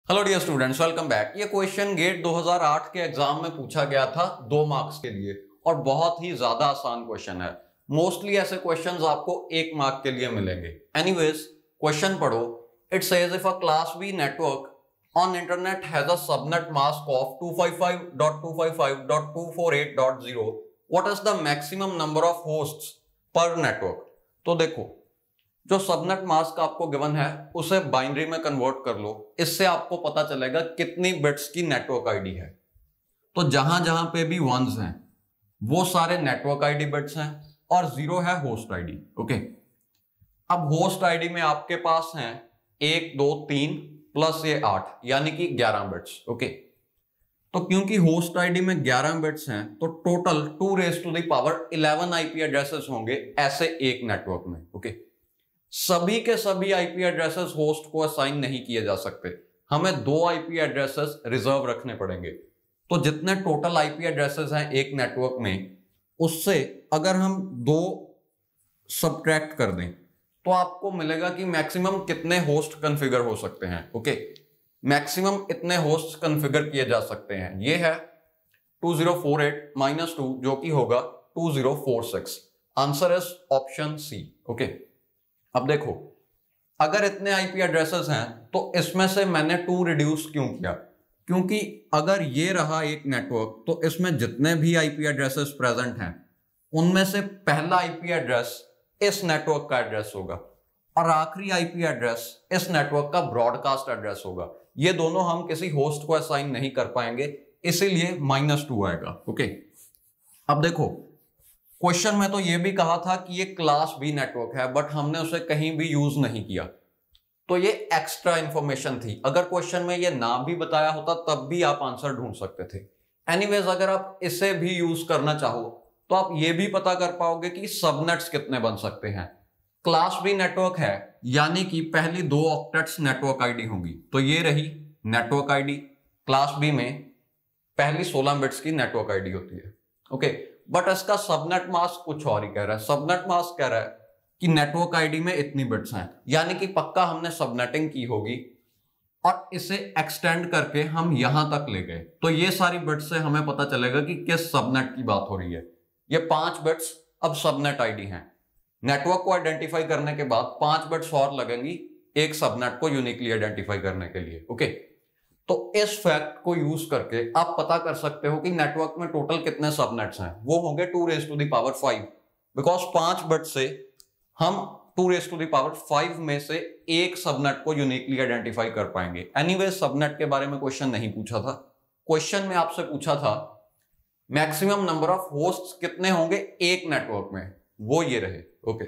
Hello dear students, welcome back. ये question GATE 2008 के exam में पूछा गया था 2 मार्क्स के लिए और बहुत ही ज्यादा आसान क्वेश्चन है। मोस्टली ऐसे क्वेश्चंस आपको 1 मार्क के लिए मिलेंगे। एनीवेज क्वेश्चन पढ़ो। It says if a class B network on internet has a subnet mask of 255.255.248.0 what is the maximum number of hosts per network. तो देखो, जो सबनेट मास्क आपको गिवन है उसे बाइनरी में कन्वर्ट कर लो। इससे आपको पता चलेगा कितनी बिट्स की नेटवर्क आईडी है। तो जहां जहां पे भी वंस हैं वो सारे नेटवर्क आईडी बिट्स हैं और 0 है होस्ट आईडी। ओके, अब होस्ट आईडी में आपके पास हैं 1 2 3 प्लस ये 8 यानी कि 11 बिट्स। ओके, तो क्योंकि होस्ट आईडी में 11 बिट्स हैं तो टोटल 2⁻11 आईपी एड्रेसेस होंगे ऐसे एक नेटवर्क में। ओके, सभी के सभी आईपी एड्रेसेस होस्ट को असाइन नहीं किए जा सकते। हमें 2 आईपी एड्रेसेस रिजर्व रखने पड़ेंगे। तो जितने टोटल आईपी एड्रेसेस हैं एक नेटवर्क में, उससे अगर हम 2 सब्ट्रैक्ट कर दें तो आपको मिलेगा कि मैक्सिमम कितने होस्ट कॉन्फ़िगर हो सकते हैं। ओके, मैक्सिमम इतने होस्ट कॉन्फ़िगर किए जा सकते हैं। ये है 2048 - 2 जो कि होगा 2046। Answer is option C. Okay, अब देखो, अगर इतने आईपी एड्रेसेस हैं तो इसमें से मैंने 2 रिड्यूस क्यों किया? क्योंकि अगर ये रहा एक नेटवर्क तो इसमें जितने भी आईपी एड्रेसेस प्रेजेंट हैं उनमें से पहला आईपी एड्रेस इस नेटवर्क का एड्रेस होगा और आखिरी आईपी एड्रेस इस नेटवर्क का ब्रॉडकास्ट एड्रेस होगा। ये दोनों हम किसी होस्ट को असाइन नहीं कर पाएंगे, इसीलिए -2 आएगा। ओके, अब देखो, क्वेश्चन में तो ये भी कहा था कि ये क्लास बी नेटवर्क है, बट हमने उसे कहीं भी यूज नहीं किया, तो ये एक्स्ट्रा इंफॉर्मेशन थी। अगर क्वेश्चन में ये ना भी बताया होता तब भी आप आंसर ढूंढ सकते थे। एनीवेज, अगर आप इसे भी यूज करना चाहो तो आप ये भी पता कर पाओगे कि सबनेट्स कितने बन सकते हैं। क्लास बी नेटवर्क है यानी कि पहली 2 ऑक्टेट्स नेटवर्क आईडी होंगी। तो ये रही नेटवर्क आईडी। क्लास बी में पहली 16 बिट्स की नेटवर्क आईडी होती है। ओके, बट इसका सबनेट मास्क कुछ और ही कह रहा है। सबनेट मास्क कह रहा है कि नेटवर्क आईडी में इतनी बिट्स हैं, यानी कि पक्का हमने सबनेटिंग की होगी और इसे एक्सटेंड करके हम यहां तक ले गए। तो ये सारी बिट्स से हमें पता चलेगा कि किस सबनेट की बात हो रही है। ये 5 बिट्स अब सबनेट आईडी हैं। नेटवर्क को आइडेंटिफाई करने के बाद 5 बिट्स और लगेंगी एक सबनेट को यूनिकली आइडेंटिफाई करने के लिए। ओके, तो इस फैक्ट को यूज करके आप पता कर सकते हो कि नेटवर्क में टोटल कितने सबनेट्स हैं। वो होंगे 2⁻5, बिकॉज 5 बिट से हम 2⁻5 में से एक सबनेट को यूनिकली आइडेंटिफाई कर पाएंगे। एनीवे, सबनेट के बारे में क्वेश्चन नहीं पूछा था। क्वेश्चन में आपसे पूछा था मैक्सिमम नंबर ऑफ होस्ट्स कितने होंगे एक नेटवर्क में, वो ये रहे। ओके।